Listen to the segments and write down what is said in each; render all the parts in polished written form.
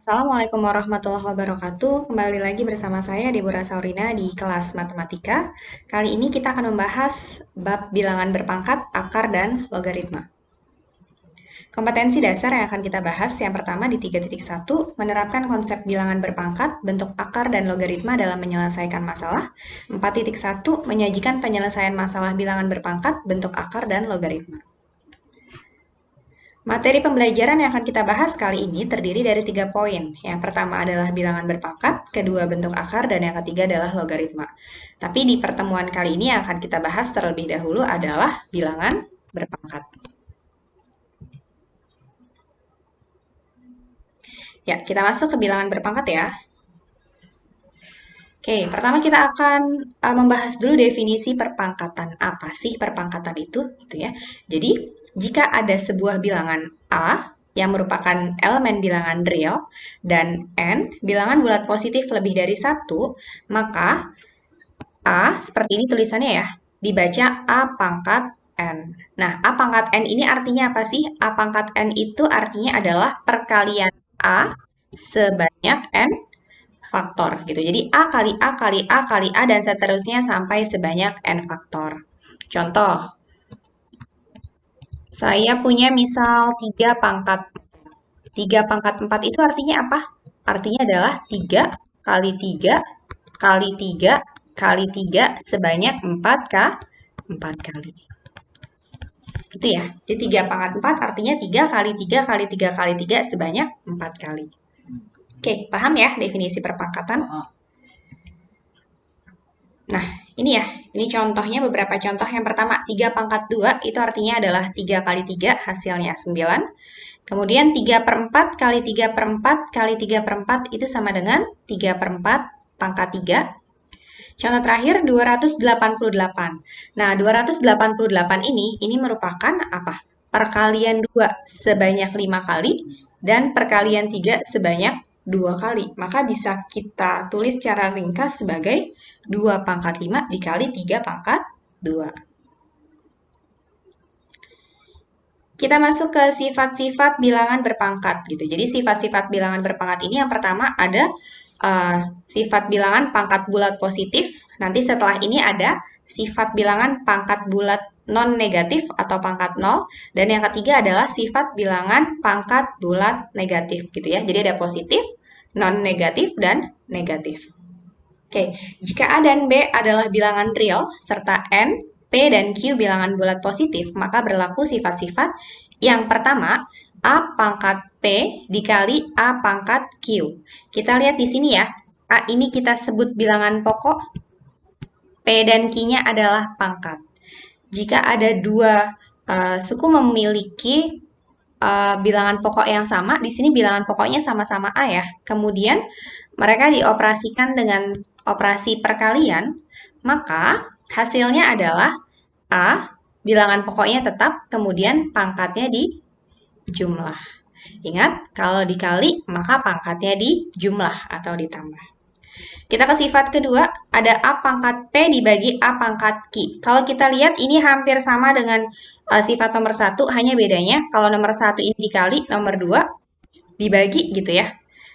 Assalamualaikum warahmatullahi wabarakatuh. Kembali lagi bersama saya Deborah Saurina di kelas matematika. Kali ini kita akan membahas bab bilangan berpangkat, akar, dan logaritma. Kompetensi dasar yang akan kita bahas yang pertama di 3.1 menerapkan konsep bilangan berpangkat, bentuk akar, dan logaritma dalam menyelesaikan masalah. 4.1 menyajikan penyelesaian masalah bilangan berpangkat, bentuk akar, dan logaritma. Materi pembelajaran yang akan kita bahas kali ini terdiri dari 3 poin. Yang pertama adalah bilangan berpangkat, kedua bentuk akar, dan yang ketiga adalah logaritma. Tapi di pertemuan kali ini yang akan kita bahas terlebih dahulu adalah bilangan berpangkat. Ya, kita masuk ke bilangan berpangkat ya. Oke, pertama kita akan membahas dulu definisi perpangkatan. Apa sih perpangkatan itu? Gitu ya. Jadi, jika ada sebuah bilangan A yang merupakan elemen bilangan real dan N bilangan bulat positif lebih dari 1, maka A seperti ini tulisannya ya, dibaca A pangkat N. Nah, A pangkat N ini artinya apa sih? A pangkat N itu artinya adalah perkalian A sebanyak N faktor gitu. Jadi A kali A kali A kali A dan seterusnya sampai sebanyak N faktor. Contoh, saya punya misal 3 pangkat 3 pangkat 4 itu artinya apa? Artinya adalah 3 kali 3 kali 3 kali 3 sebanyak 4 kali. Gitu ya. Jadi 3 pangkat 4 artinya 3 kali 3 kali 3 kali 3 sebanyak 4 kali. Oke, paham ya definisi perpangkatan? Nah, ini ya, ini contohnya beberapa contoh. Yang pertama, 3 pangkat 2 itu artinya adalah 3 kali 3 hasilnya 9. Kemudian 3 per 4 kali 3 per 4 kali 3 per 4 itu sama dengan 3 per 4 pangkat 3. Contoh terakhir 288. Nah, 288 ini merupakan apa? Perkalian 2 sebanyak 5 kali dan perkalian 3 sebanyak 2 kali. Maka bisa kita tulis secara ringkas sebagai 2 pangkat 5 dikali 3 pangkat 2. Kita masuk ke sifat-sifat bilangan berpangkat gitu. Jadi sifat-sifat bilangan berpangkat ini yang pertama ada sifat bilangan pangkat bulat positif. Nanti setelah ini ada sifat bilangan pangkat bulat non negatif atau pangkat 0. Dan yang ketiga adalah sifat bilangan pangkat bulat negatif gitu ya. Jadi ada positif, non negatif, dan negatif. Oke, jika A dan B adalah bilangan real serta N, P, dan Q bilangan bulat positif, maka berlaku sifat-sifat yang pertama, A pangkat P dikali A pangkat Q. Kita lihat di sini ya, A ini kita sebut bilangan pokok, P dan Q-nya adalah pangkat. Jika ada dua suku memiliki bilangan pokok yang sama, di sini bilangan pokoknya sama-sama A ya. Kemudian mereka dioperasikan dengan operasi perkalian, maka hasilnya adalah A, bilangan pokoknya tetap, kemudian pangkatnya dijumlah. Ingat, kalau dikali, maka pangkatnya dijumlah atau ditambah. Kita ke sifat kedua, ada A pangkat P dibagi A pangkat Q. Kalau kita lihat, ini hampir sama dengan sifat nomor 1, hanya bedanya kalau nomor 1 ini dikali, nomor 2 dibagi gitu ya.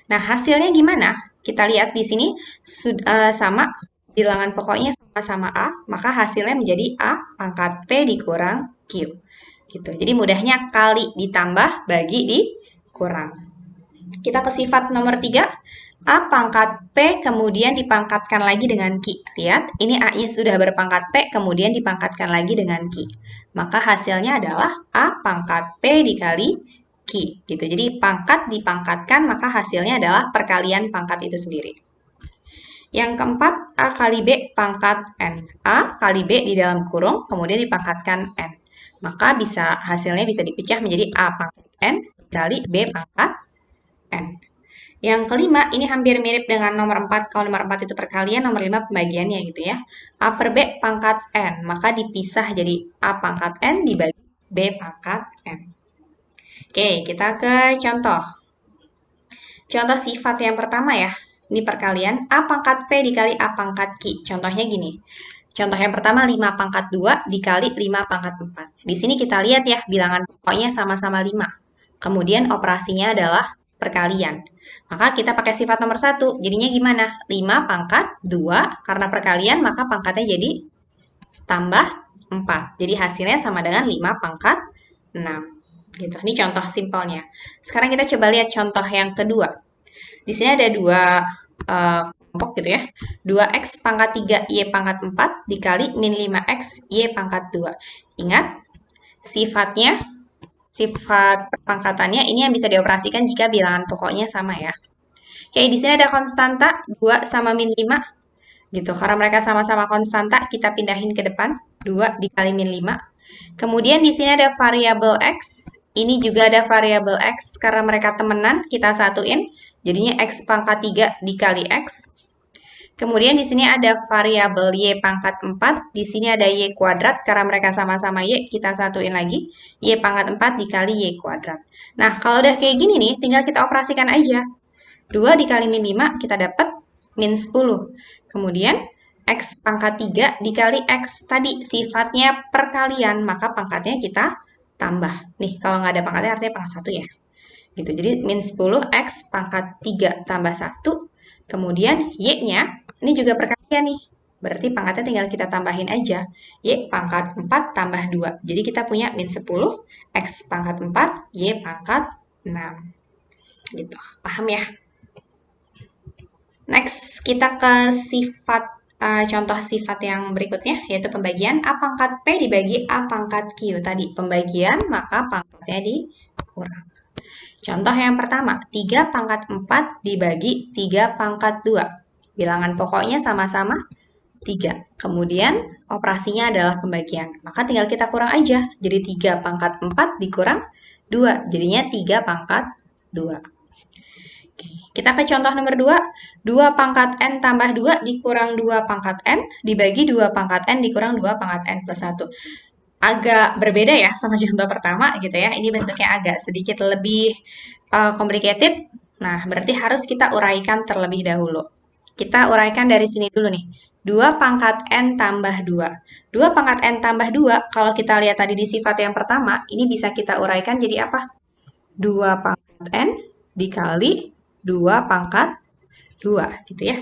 Nah, hasilnya gimana? Kita lihat di sini sama bilangan pokoknya sama-sama A, maka hasilnya menjadi A pangkat P dikurang Q. Gitu. Jadi mudahnya kali ditambah bagi dikurang. Kita ke sifat nomor 3, A pangkat P kemudian dipangkatkan lagi dengan Q. Lihat, ini A-nya sudah berpangkat P kemudian dipangkatkan lagi dengan Q. Maka hasilnya adalah A pangkat P dikali Q gitu. Jadi pangkat dipangkatkan maka hasilnya adalah perkalian pangkat itu sendiri. Yang keempat, A kali B pangkat N. A kali B di dalam kurung kemudian dipangkatkan N. Maka hasilnya bisa dipecah menjadi A pangkat N kali B pangkat N. Yang kelima, ini hampir mirip dengan nomor 4. Kalau nomor 4 itu perkalian, nomor 5 pembagiannya gitu ya. A per B pangkat N. Maka dipisah jadi A pangkat N dibagi B pangkat N. Oke, kita ke contoh. Contoh sifat yang pertama ya. Ini perkalian. A pangkat P dikali A pangkat Q. Contohnya gini. Contoh yang pertama 5 pangkat 2 dikali 5 pangkat 4. Di sini kita lihat ya, bilangan pokoknya sama-sama 5. Kemudian operasinya adalah perkalian. Maka kita pakai sifat nomor 1. Jadinya gimana? 5 pangkat 2, karena perkalian maka pangkatnya jadi tambah 4. Jadi hasilnya sama dengan 5 pangkat 6. Gitu. Ini contoh simpelnya. Sekarang kita coba lihat contoh yang kedua. Di sini ada dua kelompok gitu ya. 2x pangkat 3 y pangkat 4 dikali min 5x y pangkat 2. Ingat, sifat perpangkatannya ini yang bisa dioperasikan jika bilangan pokoknya sama ya. Oke, di sini ada konstanta 2 sama min 5 gitu. Karena mereka sama-sama konstanta, kita pindahin ke depan. 2 dikali min 5. Kemudian di sini ada variabel x. Ini juga ada variabel x. Karena mereka temenan, kita satuin. Jadinya x pangkat 3 dikali x. Kemudian di sini ada variabel y pangkat 4. Di sini ada y kuadrat. Karena mereka sama-sama y, kita satuin lagi. Y pangkat 4 dikali y kuadrat. Nah, kalau udah kayak gini nih, tinggal kita operasikan aja. 2 dikali min 5, kita dapat min 10. Kemudian, x pangkat 3 dikali x. Tadi sifatnya perkalian, maka pangkatnya kita tambah. Nih, kalau nggak ada pangkatnya artinya pangkat 1 ya. Gitu. Jadi, min 10 x pangkat 3 tambah 1. Kemudian, y-nya, ini juga perkalian nih. Berarti pangkatnya tinggal kita tambahin aja. Y pangkat 4 tambah 2. Jadi, kita punya min 10, x pangkat 4, y pangkat 6. Gitu. Paham ya? Next, kita ke contoh sifat yang berikutnya, yaitu pembagian A pangkat P dibagi A pangkat Q. Tadi pembagian, maka pangkatnya dikurang. Contoh yang pertama, 3 pangkat 4 dibagi 3 pangkat 2. Bilangan pokoknya sama-sama 3. Kemudian, operasinya adalah pembagian. Maka tinggal kita kurang aja. Jadi 3 pangkat 4 dikurang 2. Jadinya 3 pangkat 2. Kita ke contoh nomor 2. 2 pangkat n tambah 2 dikurang 2 pangkat n dibagi 2 pangkat n dikurang 2 pangkat n plus 1. Agak berbeda ya sama contoh pertama gitu ya. Ini bentuknya agak sedikit lebih complicated. Nah, berarti harus kita uraikan terlebih dahulu. Kita uraikan dari sini dulu nih. 2 pangkat n tambah 2. 2 pangkat n tambah 2, kalau kita lihat tadi di sifat yang pertama, ini bisa kita uraikan jadi apa? 2 pangkat n dikali 2 pangkat 2 gitu ya.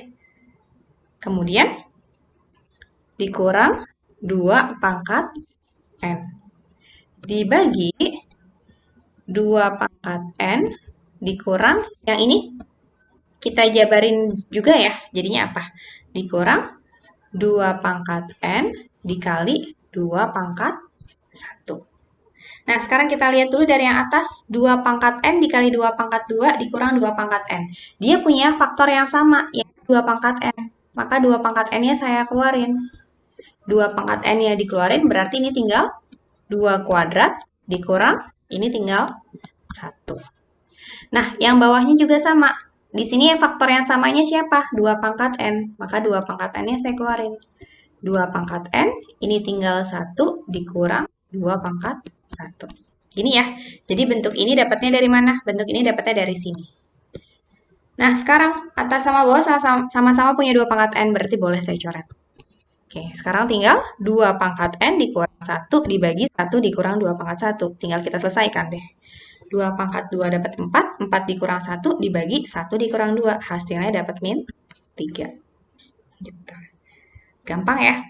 Kemudian dikurang 2 pangkat n dibagi 2 pangkat n dikurang yang ini kita jabarin juga ya. Jadinya apa? Dikurang 2 pangkat n dikali 2 pangkat 1. Nah, sekarang kita lihat dulu dari yang atas. 2 pangkat n dikali 2 pangkat 2 dikurang 2 pangkat n. Dia punya faktor yang sama, yaitu 2 pangkat n. Maka 2 pangkat n-nya saya keluarin. 2 pangkat n-nya dikeluarin, berarti ini tinggal 2 kuadrat dikurang, ini tinggal 1. Nah, yang bawahnya juga sama. Di sini faktor yang samanya siapa? 2 pangkat n. Maka 2 pangkat n-nya saya keluarin. 2 pangkat n, ini tinggal 1 dikurang 2 pangkat 1. Gini ya. Jadi bentuk ini dapatnya dari mana? Bentuk ini dapatnya dari sini. Nah, sekarang atas sama bawah sama-sama punya 2 pangkat n, berarti boleh saya coret. Oke, sekarang tinggal 2 pangkat n dikurang 1 dibagi 1 dikurang 2 pangkat 1. Tinggal kita selesaikan deh. 2 pangkat 2 dapat 4, 4 dikurang 1 dibagi 1 dikurang 2. Hasilnya dapat min 3. Gitu. Gampang ya?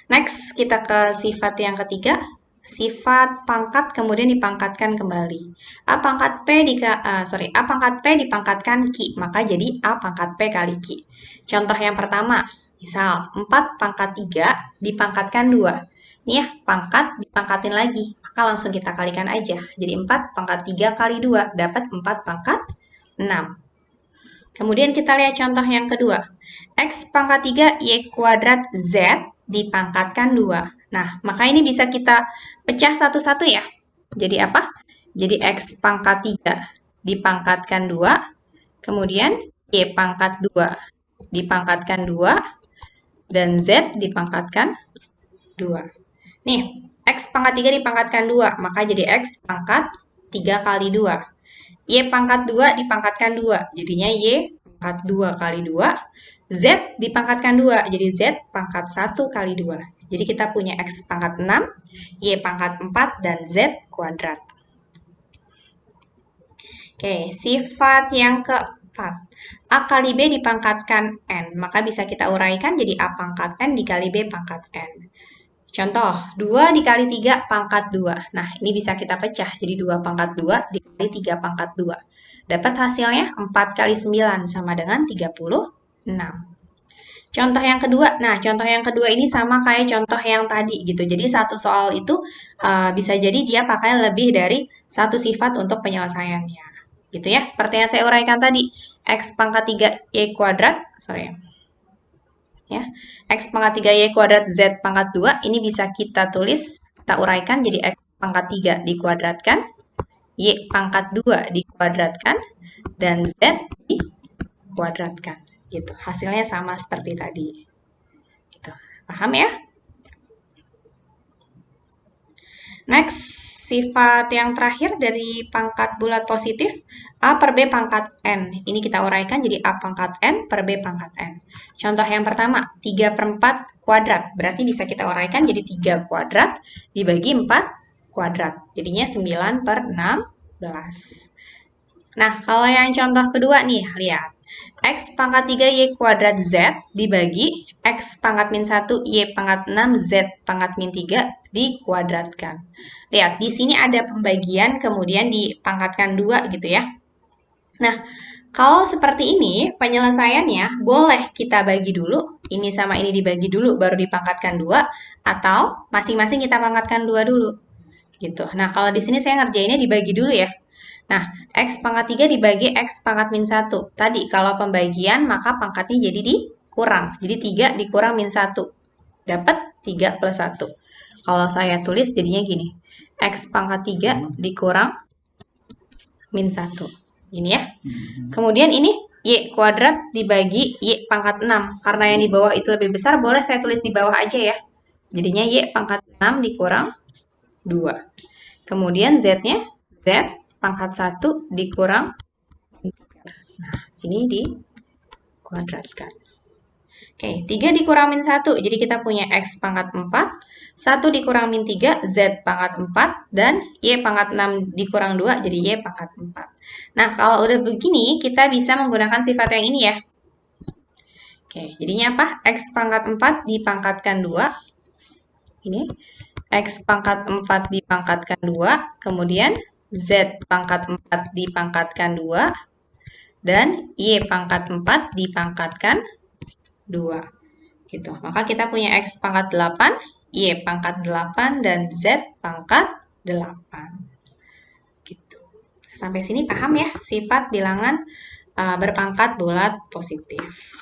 Next, kita ke sifat yang ketiga. Sifat pangkat kemudian dipangkatkan kembali. A pangkat P dipangkatkan Q, maka jadi A pangkat P kali Q. Contoh yang pertama, misal 4 pangkat 3 dipangkatkan 2. Ini ya, pangkat dipangkatin lagi, maka langsung kita kalikan aja. Jadi 4 pangkat 3 kali 2 dapat 4 pangkat 6. Kemudian kita lihat contoh yang kedua. X pangkat 3 Y kuadrat Z dipangkatkan 2. Nah, maka ini bisa kita pecah satu-satu ya. Jadi apa? Jadi X pangkat 3 dipangkatkan 2. Kemudian Y pangkat 2 dipangkatkan 2. Dan Z dipangkatkan 2. Nih, X pangkat 3 dipangkatkan 2. Maka jadi X pangkat 3 kali 2. Y pangkat 2 dipangkatkan 2. Jadinya Y pangkat 2 kali 2. Z dipangkatkan 2. Jadi Z pangkat 1 kali 2. Jadi kita punya X pangkat 6, Y pangkat 4, dan Z kuadrat. Oke, sifat yang keempat. A kali B dipangkatkan N. Maka bisa kita uraikan jadi A pangkat N dikali B pangkat N. Contoh, 2 dikali 3 pangkat 2. Nah, ini bisa kita pecah. Jadi 2 pangkat 2 dikali 3 pangkat 2. Dapat hasilnya 4 kali 9 sama dengan 36. Contoh yang kedua, nah contoh yang kedua ini sama kayak contoh yang tadi gitu. Jadi satu soal itu bisa jadi dia pakai lebih dari satu sifat untuk penyelesaiannya. Gitu ya, seperti yang saya uraikan tadi. X pangkat 3 Y kuadrat, ya, X pangkat 3 Y kuadrat Z pangkat 2, ini bisa kita tulis, kita uraikan jadi X pangkat 3 dikuadratkan, Y pangkat 2 dikuadratkan, dan Z dikuadratkan. Gitu. Hasilnya sama seperti tadi. Gitu. Paham ya? Next, sifat yang terakhir dari pangkat bulat positif, A per B pangkat N. Ini kita uraikan jadi A pangkat N per B pangkat N. Contoh yang pertama, 3 per 4 kuadrat. Berarti bisa kita uraikan jadi 3 kuadrat dibagi 4 kuadrat. Jadinya 9 per 16. Nah, kalau yang contoh kedua nih, lihat. X pangkat 3 Y kuadrat Z dibagi X pangkat min 1 Y pangkat 6 Z pangkat min 3 dikuadratkan. Lihat, di sini ada pembagian kemudian dipangkatkan 2 gitu ya. Nah, kalau seperti ini penyelesaiannya boleh kita bagi dulu, ini sama ini dibagi dulu baru dipangkatkan 2, atau masing-masing kita pangkatkan 2 dulu. Gitu. Nah, kalau di sini saya ngerjainnya dibagi dulu ya. Nah, X pangkat 3 dibagi X pangkat min 1. Tadi, kalau pembagian, maka pangkatnya jadi dikurang. Jadi 3 dikurang min 1. Dapat 3 plus 1. Kalau saya tulis jadinya gini. X pangkat 3 dikurang min 1. Ini ya. Kemudian ini Y kuadrat dibagi Y pangkat 6. Karena yang di bawah itu lebih besar, boleh saya tulis di bawah aja ya. Jadinya Y pangkat 6 dikurang 2. Kemudian Z-nya Z pangkat 1 dikurang 3. Nah, ini dikuadratkan. Oke, 3 dikurang min 1, jadi kita punya X pangkat 4, 1 dikurang min 3, Z pangkat 4, dan Y pangkat 6 dikurang 2, jadi Y pangkat 4. Nah, kalau udah begini, kita bisa menggunakan sifat yang ini ya. Oke, jadinya apa? X pangkat 4 dipangkatkan 2. Ini, X pangkat 4 dipangkatkan 2, kemudian Z pangkat 4 dipangkatkan 2, dan Y pangkat 4 dipangkatkan 2. Gitu. Maka kita punya X pangkat 8, Y pangkat 8, dan Z pangkat 8. Gitu. Sampai sini paham ya sifat bilangan berpangkat bulat positif.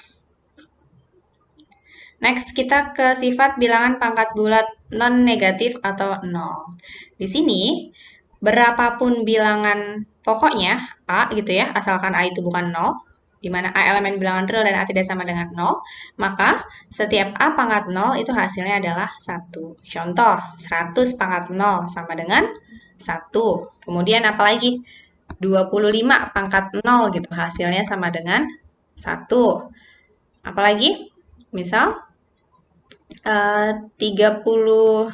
Next, kita ke sifat bilangan pangkat bulat non-negatif atau 0. Di sini, berapapun bilangan pokoknya A gitu ya, asalkan A itu bukan 0, di mana A elemen bilangan real dan A tidak sama dengan 0, maka setiap A pangkat 0 itu hasilnya adalah 1. Contoh, 100 pangkat 0 sama dengan 1. Kemudian apalagi? 25 pangkat 0 gitu, hasilnya sama dengan 1. Apalagi? Misal, 35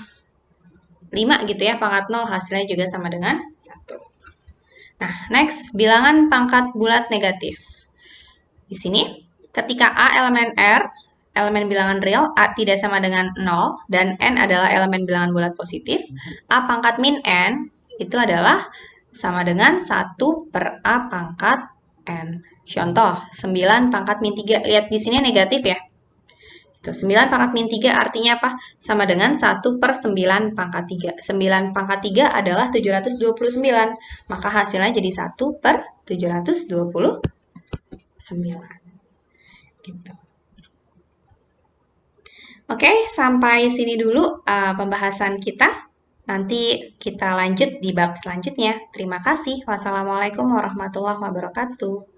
gitu ya, pangkat 0 hasilnya juga sama dengan 1. Nah, next, bilangan pangkat bulat negatif. Di sini, ketika A elemen R, elemen bilangan real, A tidak sama dengan 0, dan N adalah elemen bilangan bulat positif, A pangkat min N itu adalah sama dengan 1 per A pangkat N. Contoh, 9 pangkat min 3. Lihat di sini negatif ya. 9 pangkat min 3 artinya apa? Sama dengan 1 per 9 pangkat 3. 9 pangkat 3 adalah 729. Maka hasilnya jadi 1 per 729. Gitu. Oke, sampai sini dulu pembahasan kita. Nanti kita lanjut di bab selanjutnya. Terima kasih. Wassalamualaikum warahmatullahi wabarakatuh.